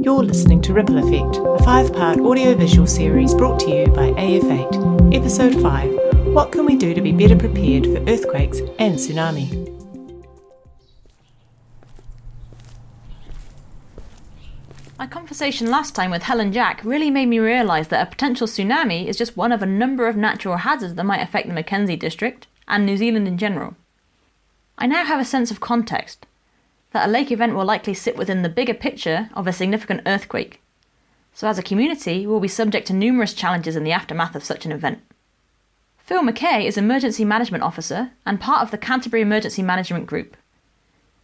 You're listening to Ripple Effect, a 5-part audio-visual series brought to you by AF8. Episode 5, What Can We Do to Be Better Prepared for Earthquakes and Tsunami? My conversation last time with Helen Jack really made me realise that a potential tsunami is just one of a number of natural hazards that might affect the Mackenzie district, and New Zealand in general. I now have a sense of context, that a lake event will likely sit within the bigger picture of a significant earthquake. So as a community, we'll be subject to numerous challenges in the aftermath of such an event. Phil McKay is Emergency Management Officer and part of the Canterbury Emergency Management Group.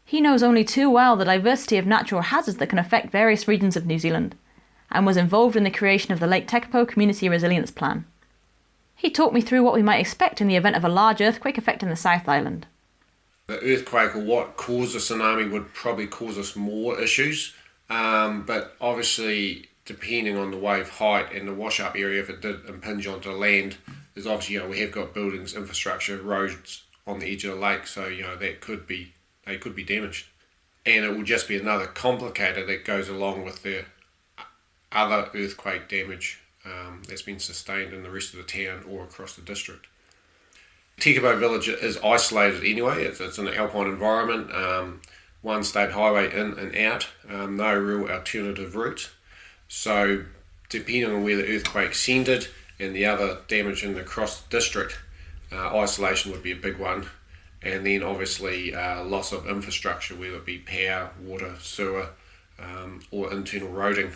He knows only too well the diversity of natural hazards that can affect various regions of New Zealand, and was involved in the creation of the Lake Tekapo Community Resilience Plan. He talked me through what we might expect in the event of a large earthquake affecting the South Island. The earthquake, or what caused the tsunami, would probably cause us more issues, but obviously depending on the wave height and the wash-up area, if it did impinge onto land, there's obviously, we have got buildings, infrastructure, roads on the edge of the lake, so they could be damaged, and it will just be another complicator that goes along with the other earthquake damage that's been sustained in the rest of the town or across the district. Tekapo village is isolated anyway. It's in an alpine environment, one state highway in and out, no real alternative route. So depending on where the earthquake centred and the other damage in the cross district, isolation would be a big one. And then obviously loss of infrastructure, whether it be power, water, sewer, or internal roading.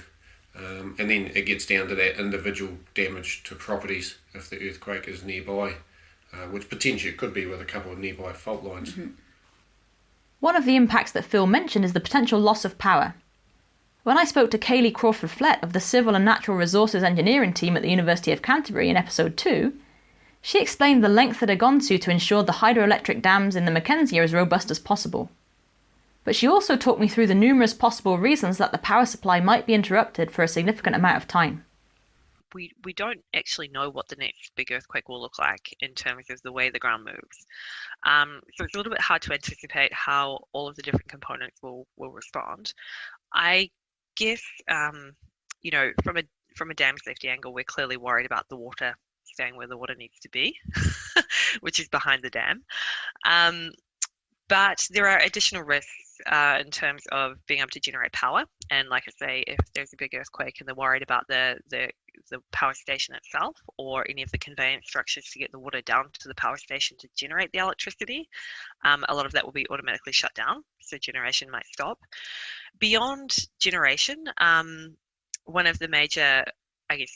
And then it gets down to that individual damage to properties if the earthquake is nearby, which potentially it could be with a couple of nearby fault lines. Mm-hmm. One of the impacts that Phil mentioned is the potential loss of power. When I spoke to Kaylee Crawford-Flett of the Civil and Natural Resources Engineering team at the University of Canterbury in episode 2, she explained the length that had gone to ensure the hydroelectric dams in the Mackenzie are as robust as possible. But she also talked me through the numerous possible reasons that the power supply might be interrupted for a significant amount of time. We don't actually know what the next big earthquake will look like in terms of the way the ground moves. So it's a little bit hard to anticipate how all of the different components will respond. I guess, from a dam safety angle, we're clearly worried about the water staying where the water needs to be, which is behind the dam. But there are additional risks in terms of being able to generate power. And like I say, if there's a big earthquake and they're worried about the power station itself or any of the conveyance structures to get the water down to the power station to generate the electricity, a lot of that will be automatically shut down, so generation might stop. Beyond generation, one of the major,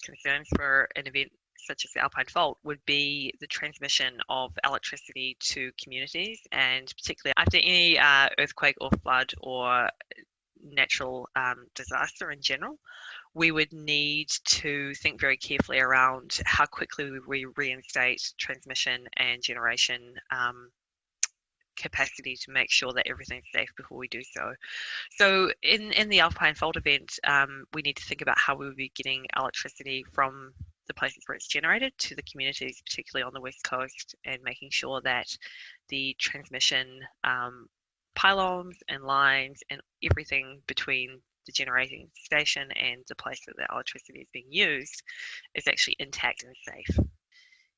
concerns for an event such as the Alpine Fault would be the transmission of electricity to communities, and particularly after any earthquake or flood or natural disaster in general, we would need to think very carefully around how quickly we reinstate transmission and generation capacity to make sure that everything's safe before we do so. So in the Alpine Fault event, we need to think about how we would be getting electricity from the places where it's generated to the communities, particularly on the west coast, and making sure that the transmission pylons and lines and everything between the generating station and the place that the electricity is being used is actually intact and safe.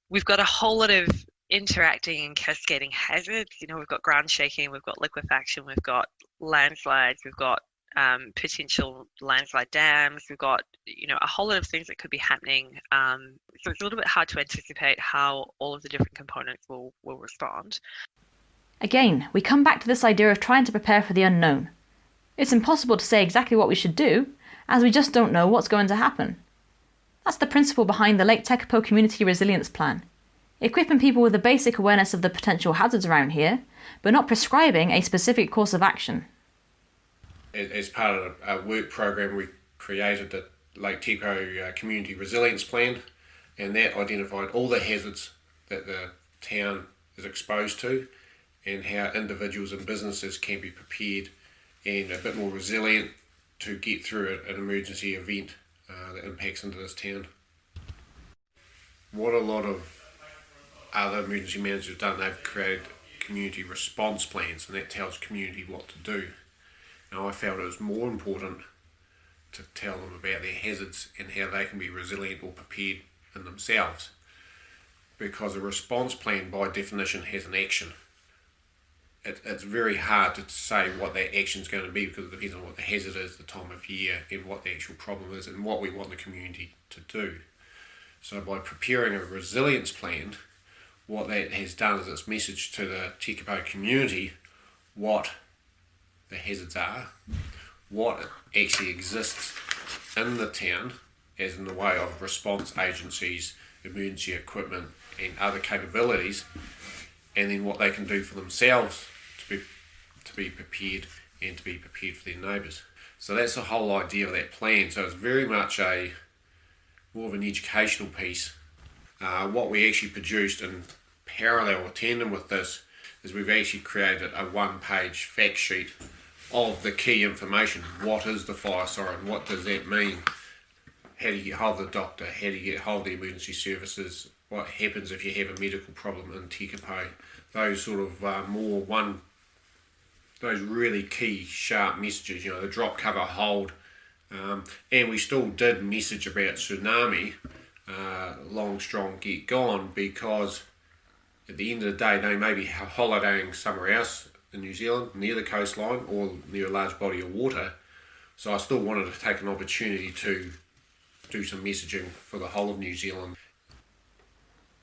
We've got a whole lot of interacting and cascading hazards. We've got ground shaking, we've got liquefaction, we've got landslides, we've got potential landslide dams, we've got a whole lot of things that could be happening. So it's a little bit hard to anticipate how all of the different components will respond. Again, we come back to this idea of trying to prepare for the unknown. It's impossible to say exactly what we should do, as we just don't know what's going to happen. That's the principle behind the Lake Tekapo Community Resilience Plan, equipping people with a basic awareness of the potential hazards around here, but not prescribing a specific course of action. As part of a work program, we created the Lake Tekapo Community Resilience Plan, and that identified all the hazards that the town is exposed to and how individuals and businesses can be prepared and a bit more resilient to get through an emergency event that impacts into this town. What a lot of other emergency managers have done, they've created community response plans, and that tells community what to do. And I felt it was more important to tell them about their hazards and how they can be resilient or prepared in themselves. Because a response plan by definition has an action. It's very hard to say what that action is going to be because it depends on what the hazard is, the time of year, and what the actual problem is and what we want the community to do. So by preparing a resilience plan, what that has done is it's messaged to the Tekapo community what the hazards are, what actually exists in the town as in the way of response agencies, emergency equipment and other capabilities, and then what they can do for themselves to be prepared and to be prepared for their neighbours. So that's the whole idea of that plan. So it's very much more of an educational piece. What we actually produced in parallel or tandem with this is we've actually created a one-page fact sheet of the key information. What is the fire siren? What does that mean? How do you get hold of the doctor? How do you get hold of the emergency services? What happens if you have a medical problem in Tekapo? Those sort of those really key sharp messages, the drop, cover, hold. And we still did message about tsunami, long, strong, get gone, because at the end of the day they may be holidaying somewhere else in New Zealand, near the coastline or near a large body of water. So I still wanted to take an opportunity to do some messaging for the whole of New Zealand.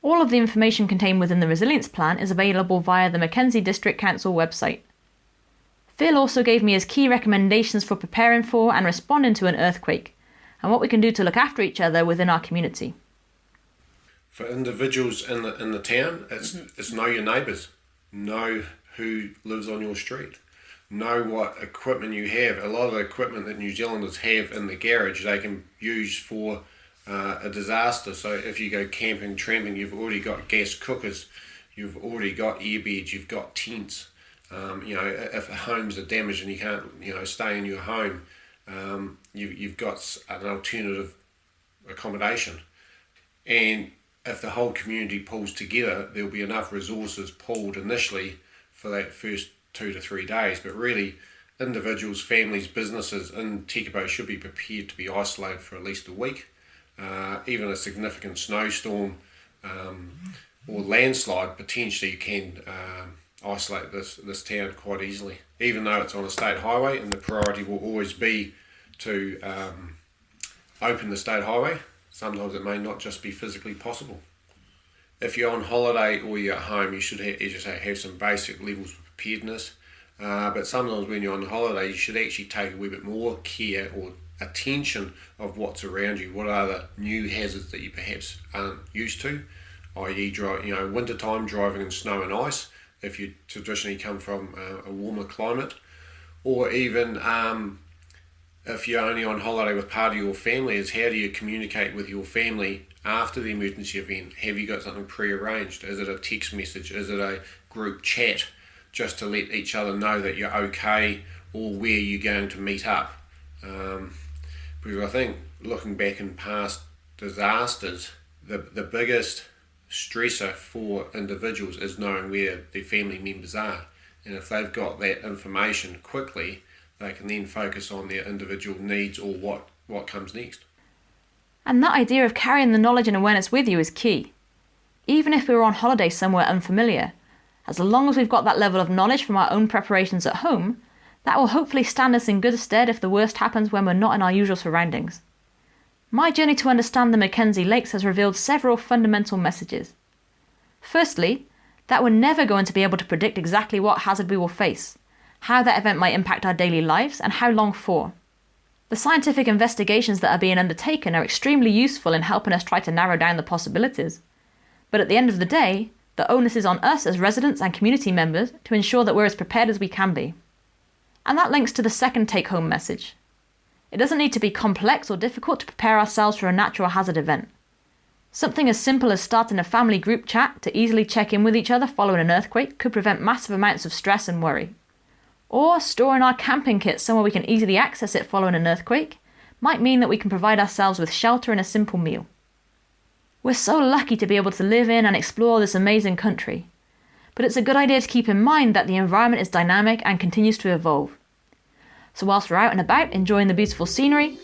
All of the information contained within the Resilience Plan is available via the Mackenzie District Council website. Phil also gave me his key recommendations for preparing for and responding to an earthquake, and what we can do to look after each other within our community. For individuals in the town, it's know your neighbours, know who lives on your street, know what equipment you have. A lot of the equipment that New Zealanders have in the garage they can use for a disaster. So if you go camping, tramping, you've already got gas cookers, you've already got airbeds, you've got tents. If homes are damaged and you can't, stay in your home, you've got an alternative accommodation. And if the whole community pulls together, there'll be enough resources pulled initially for that first 2 to 3 days. But really, individuals, families, businesses in Tekapo should be prepared to be isolated for at least a week. Even a significant snowstorm or landslide, potentially you can isolate this town quite easily, even though it's on a state highway, and the priority will always be to open the state highway. Sometimes it may not just be physically possible. If you're on holiday or you're at home, you should have some basic levels of preparedness, but sometimes when you're on holiday you should actually take a wee bit more care or attention of what's around you. What are the new hazards that you perhaps aren't used to, i.e. wintertime driving in snow and ice if you traditionally come from a warmer climate, or even if you're only on holiday with part of your family, is how do you communicate with your family after the emergency event? Have you got something pre-arranged? Is it a text message? Is it a group chat just to let each other know that you're okay or where you're going to meet up? Because I think looking back in past disasters, the biggest stressor for individuals is knowing where their family members are, and if they've got that information quickly, they can then focus on their individual needs or what comes next. And that idea of carrying the knowledge and awareness with you is key. Even if we're on holiday somewhere unfamiliar, as long as we've got that level of knowledge from our own preparations at home, that will hopefully stand us in good stead if the worst happens when we're not in our usual surroundings. My journey to understand the Mackenzie Lakes has revealed several fundamental messages. Firstly, that we're never going to be able to predict exactly what hazard we will face, how that event might impact our daily lives, and how long for. The scientific investigations that are being undertaken are extremely useful in helping us try to narrow down the possibilities. But at the end of the day, the onus is on us as residents and community members to ensure that we're as prepared as we can be. And that links to the second take-home message. It doesn't need to be complex or difficult to prepare ourselves for a natural hazard event. Something as simple as starting a family group chat to easily check in with each other following an earthquake could prevent massive amounts of stress and worry. Or storing our camping kit somewhere we can easily access it following an earthquake might mean that we can provide ourselves with shelter and a simple meal. We're so lucky to be able to live in and explore this amazing country, but it's a good idea to keep in mind that the environment is dynamic and continues to evolve. So whilst we're out and about enjoying the beautiful scenery,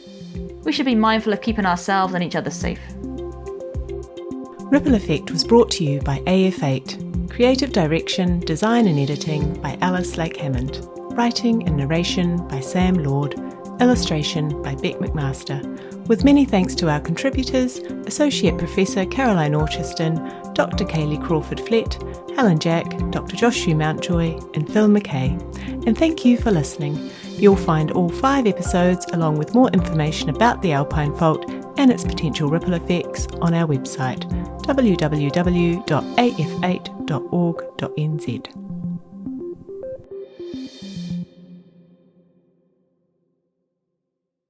we should be mindful of keeping ourselves and each other safe. Ripple Effect was brought to you by AF8. Creative direction, design and editing by Alice Lake Hammond. Writing and narration by Sam Lord. Illustration by Beck McMaster. With many thanks to our contributors, Associate Professor Caroline Orchiston, Dr. Kaylee Crawford-Flett, Helen Jack, Dr. Joshua Mountjoy and Phil McKay. And thank you for listening. You'll find all 5 episodes along with more information about the Alpine Fault and its potential ripple effects on our website www.af8.org.nz.